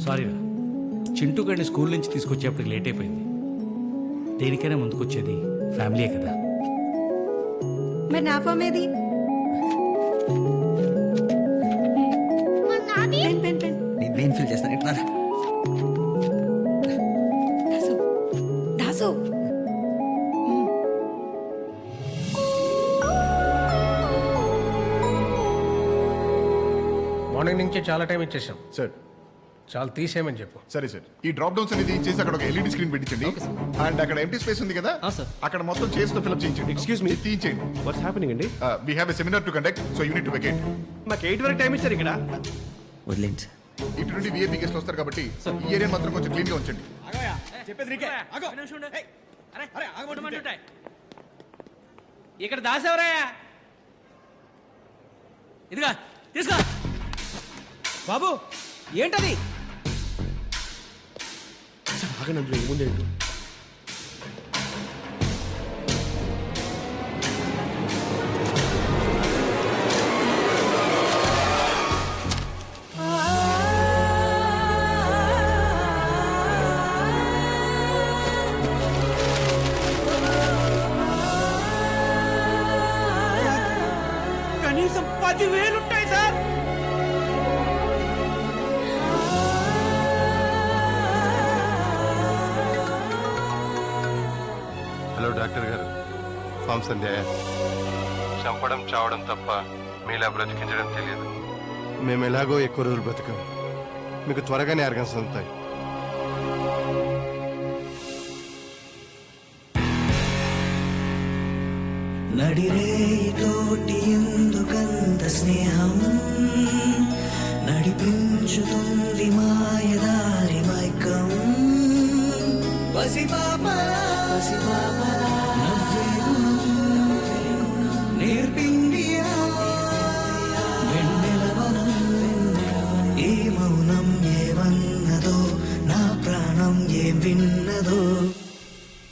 Sorry రా, Chintu గడిని school నుంచి తీసుకొచ్చేప్పటికి late అయిపోయింది. దేనికైనా ముందుకొచ్చేది ఫ్యామిలీయే కదా. మరి నా ఫామ్ ఏది? Pen pen pen. నేను ఫీల్ చేస్తాను. ఎట్లా దాసు దాసు. మార్నింగ్ నుంచి చాలా టైం ఇచ్చేసాం. సార్ చాలా తీసేయమని చెప్పు. సరే సార్, ఈ డ్రాప్ డౌన్స్ అనేది చేసి అక్కడ ఒక ఎల్ఈడి స్క్రీన్ పెట్టించండి. అండ్ అక్కడ ఎంటీ స్పేస్ ఉంది కదా, అక్కడ మొత్తం చైర్స్ తో ఫిల్అప్ చేయించండి. Excuse me. తీయించండి. వాట్స్ హ్యాపెనింగ్ అండి? We have a seminar to conduct, so you need to vacate. మాకు 8 వరకు టైం ఇచ్చారు ఇక్కడ. వదిలేండి సార్. ఇటు నుండి విఐపీ గెస్ట్లు వస్తారు కాబట్టి ఈ ఏరియా మాత్రం కొంచెం క్లీన్ గా ఉంచండి. ఇక్కడ దాసేవరాయా? ఇదిగా తీసుకో. బాబు ఏంటది? ఆగండి, అందులో ఏముంది ఏంటో. కనీసం 10,000 ఉంటాయి సార్. హలో డాక్టర్ గారు, ఫామ్స్ అందాయా? చంపడం చావడం తప్ప మీలా బ్రతికించడం తెలియదు. మేము ఎలాగో ఎక్కువ రోజులు బ్రతకం, మీకు త్వరగానే ఆర్గన్స్ అందుతాయి. నడిరేతోటి ఎందుకంత స్నేహం నడిపించుతుంది మాయదారి మైకం పసిపాపలా నవ్వే గుణం నేర్పింది వెన్నెలవనం ఏ మౌనం ఏమన్నదో నా ప్రాణం ఏం విన్నదో.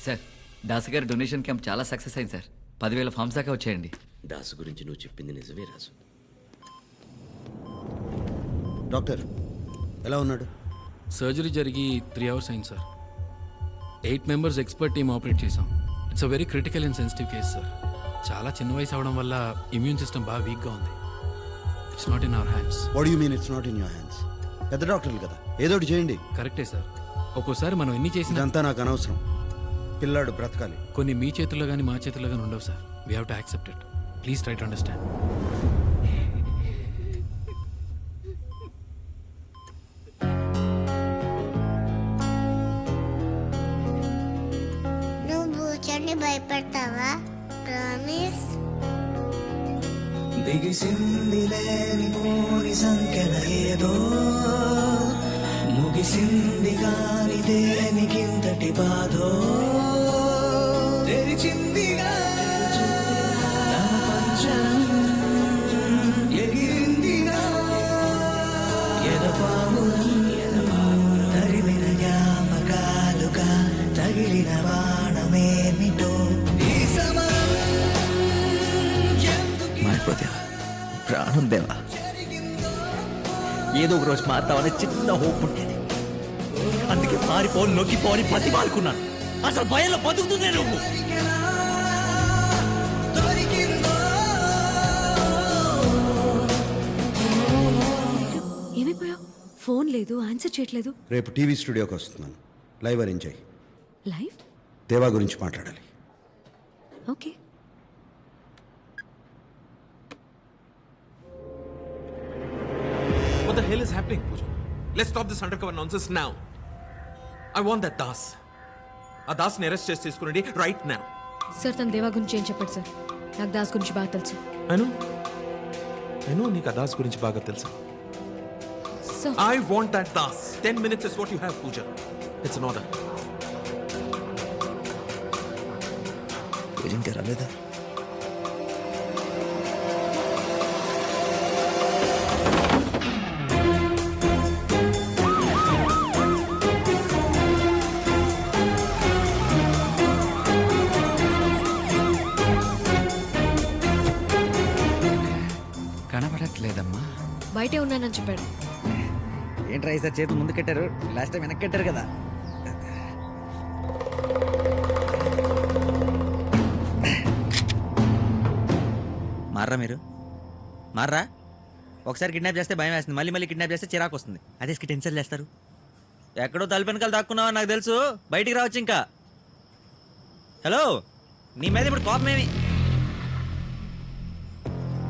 సార్, దాస్ గారి డొనేషన్ క్యాంప్ చాలా సక్సెస్ అయింది సార్. 10,000 ఫామ్స్ దాకా వచ్చాయండి. దాసు గురించి నువ్వు చెప్పింది నిజమే రాజు. డాక్టర్ ఎలా ఉన్నాడు? సర్జరీ జరిగి 3 hours అయింది sir. 8 members expert team operate చేసాం. It's a very critical and sensitive case sir. చాలా చిన్న వయసు అవడం వల్ల ఇమ్యూన్ సిస్టమ్ బాగా వీక్గా ఉంది. It's not in our hands. What you mean it's not in your hands? పెద్ద డాక్టర్లు కదా, ఏదో ఒకటి చేయండి. కరెక్టే సార్. ఒక్కోసారి మనం ఎన్ని చేసినా ఇదంతా నాకు అనవసరం. పిల్లాడు బ్రతకాలి. కొన్ని మీ చేతుల్లో కానీ మా చేతుల్లో కానీ ఉండవు sir. We have to accept it. Please try to understand. నువ్వు చెల్లి భయపడతావా? ప్రామిస్. బిగిసింది లేని పోని సంఖ్యల ఏదో ముగిసింది కాని దేనికింతటి బాధో తెరిచిందిగా తన పంచం ఎగిరిందిగా ఎదపాములం తరిమిన జ్ఞాపకాలుగా తగిలిన బాణమేమిటో ఈ సమరం మారిపోతేవా ప్రాణం దేవా, ఏదో ఒక రోజు మారుతావని చిన్న హోప్ ఉండేది. అందుకే పారిపోని నొక్కిపోని పతి పారుకున్నాను. అసలు భయంలో బతుకుతుందే నువ్వు. ఏమైపోయావు? ఫోన్ లేదు, ఆన్సర్ చేయట్లేదు. రేపు టీవీ స్టూడియోకి వస్తున్నాను. లైవ్ అరేంజ్ అయ్యి. లైవ్? దేవా గురించి మాట్లాడాలి. Okay. What the hell is happening, Pooja? Let's stop this undercover nonsense now. I want that Das. ఆ దాస్ని అరెస్ట్ చేసి తీసుకురండి రైట్ నౌ. సార్, తన దేవా గురించి ఏం చెప్పాడు సార్? నాకు దాస్ గురించి బాగా తెలుసు. I know నీకు ఆ దాస్ గురించి బాగా తెలుసు. Sir, I want that Das. 10 minutes is what you have, Pooja. It's an order. పూజ ఇంకా రాలేదా? బయటే ఉన్నానని చెప్పాడు. ఏంట్రా ఈసారి చేతులు ముందు కట్టారు, లాస్ట్ టైం వెనక్కి కట్టారు కదా. మార్రా మీరు, మార్రా. ఒకసారి కిడ్నాప్ చేస్తే భయం వేస్తుంది, మళ్ళీ మళ్ళీ కిడ్నాప్ చేస్తే చిరాకు వస్తుంది. అదే టెన్షన్ చేస్తారు. ఎక్కడో తలుపు వెనకాల దాక్కున్నావా నాకు తెలుసు, బయటికి రావచ్చు ఇంకా. హలో, నీ మీద ఇప్పుడు కోపం ఏమి?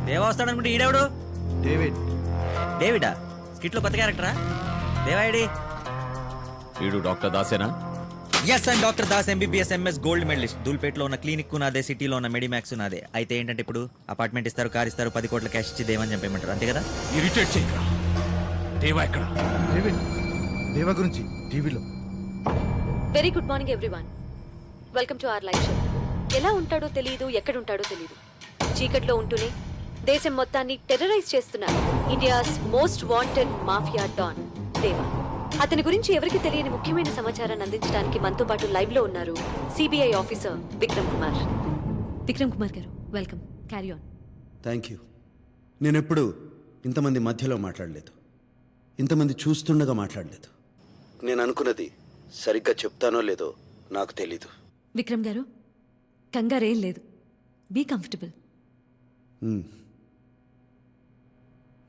దేవా వస్తాడనుకుంటే ఈడెవడు? డేవిడ్. డేవిడా? స్కిట్లో కొత్త క్యారెక్టరా? దేవాయిడి? వీడు డాక్టర్ దాసేనా? Yes, I'm doctor Das, MBBS MS gold medalist. దూల్పేటలో ఉన్న క్లినిక్ నాదే, సిటీలో ఉన్న మెడిమాక్స్ నాదే. అయితే ఏంటంటే ఇప్పుడు అపార్ట్మెంట్ ఇస్తారు, కార్ ఇస్తారు, 10 కోట్ల క్యాష్ ఇచ్చి దేవని చంపేయమంటారు, అంతే కదా? ఇరిటేట్ చేయకరా. దేవా ఎక్కడ? డేవిడ్, దేవా గురించి టీవీలో. Very good morning everyone. Welcome to our live show. ఎలా ఉంటాడో తెలియదు, ఎక్కడుంటాడో తెలియదు. చీకట్లో ఉంటూనే దేశం మొత్తాన్ని టెర్రరైజ్ చేస్తున్నారు India's most wanted mafia don Deva. అతని గురించి ఎవరికి తెలియని ముఖ్యమైన సమాచారాన్ని అందించడానికి మనతో పాటు లైవ్ లో ఉన్నారు సిబిఐ ఆఫీసర్ విక్రమ్ కుమార్. విక్రమ్ కుమార్ గారు, welcome. Carry on. Thank you. నేను ఎప్పుడు ఇంతమంది మధ్యలో మాట్లాడలేదు, ఇంతమంది చూస్తుండగా మాట్లాడలేదు. నేను అనుకున్నది సరిగ్గా చెప్తానో లేదో నాకు తెలీదు. విక్రమ్ గారు, కంగారేం లేదు, బీ కంఫర్టబుల్.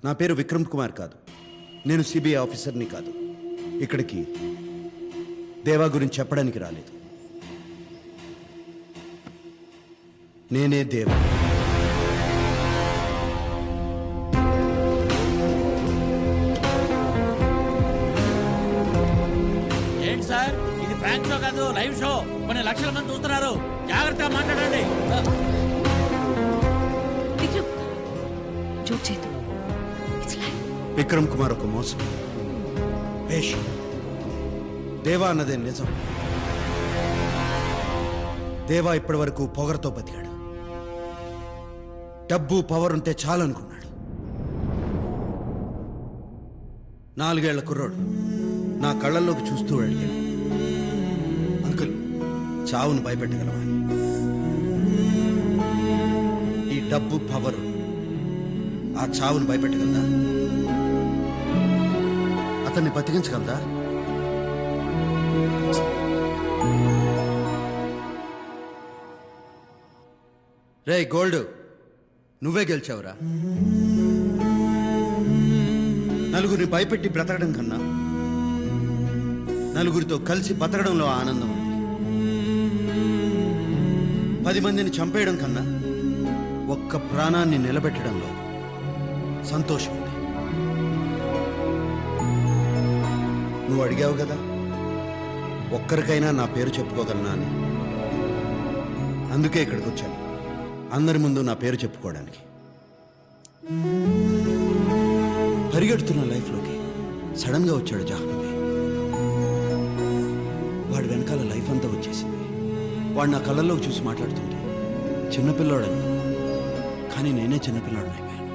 నా పేరు విక్రమ్ కుమార్ కాదు, నేను సిబిఐ ఆఫీసర్ని కాదు. ఇక్కడికి దేవా గురించి చెప్పడానికి రాలేదు. నేనే దేవా. ఏంటి సార్, ఇది ఫ్రాంక్ షో కాదు, లైవ్ షో. కొన్ని లక్షల మంది చూస్తున్నారు, జాగ్రత్తగా మాట్లాడండి. విక్రమ్, జోక్ చేయదు. It's live. విక్రమ్ కుమార్ ఒక మోసం, వేషం. దేవా అన్నదే నిజం. దేవా ఇప్పటి వరకు పొగరుతో బతికాడు. డబ్బు పవర్ ఉంటే చాలనుకున్నాడు. 4 ఏళ్ల కుర్రోడు నా కళ్ళల్లోకి చూస్తూ అడిగాడు, అంకుల్, చావును భయపెట్టగలవా అని. ఈ డబ్బు పవర్ ఆ చావును భయపెట్టగలదా? అతన్ని బతికించగలదా? రే గోల్డ్, నువ్వే గెలిచావురా. నలుగురిని భయపెట్టి బ్రతకడం కన్నా నలుగురితో కలిసి బతకడంలో ఆనందం ఉంది. 10 మందిని చంపేయడం కన్నా ఒక్క ప్రాణాన్ని నిలబెట్టడంలో సంతోషం ఉంది. నువ్వు అడిగావు కదా, ఒక్కరికైనా నా పేరు చెప్పుకోగలనా అని. అందుకే ఇక్కడికి వచ్చాను, అందరి ముందు నా పేరు చెప్పుకోవడానికి. పరిగెడుతున్న లైఫ్లోకి సడన్గా వచ్చాడు జాహ్నవి. వాడి వెనకాల లైఫ్ అంతా వచ్చేసింది. వాడు నా కళ్ళల్లోకి చూసి మాట్లాడుతుంటే చిన్నపిల్లాడని, కానీ నేనే చిన్నపిల్లాడని అయిపోయాను.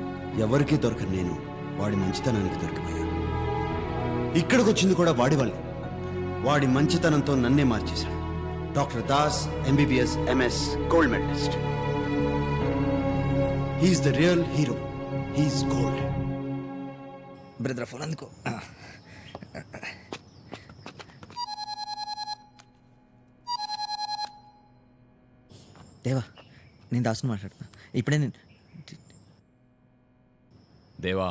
ఎవరికీ దొరకని నేను వాడి మంచితనానికి దొరికిపోయాను. ఇక్కడికి వచ్చింది కూడా వాడి వల్లే. వాడి మంచితనంతో నన్నే మార్చేశాడు. Doctor Das, MBBS MS gold medalist. He's the real hero. He's gold. Brother phone అందుకో. దేవా, నేను దాసుని మాట్లాడుతున్నా ఇప్పుడే. దేవా,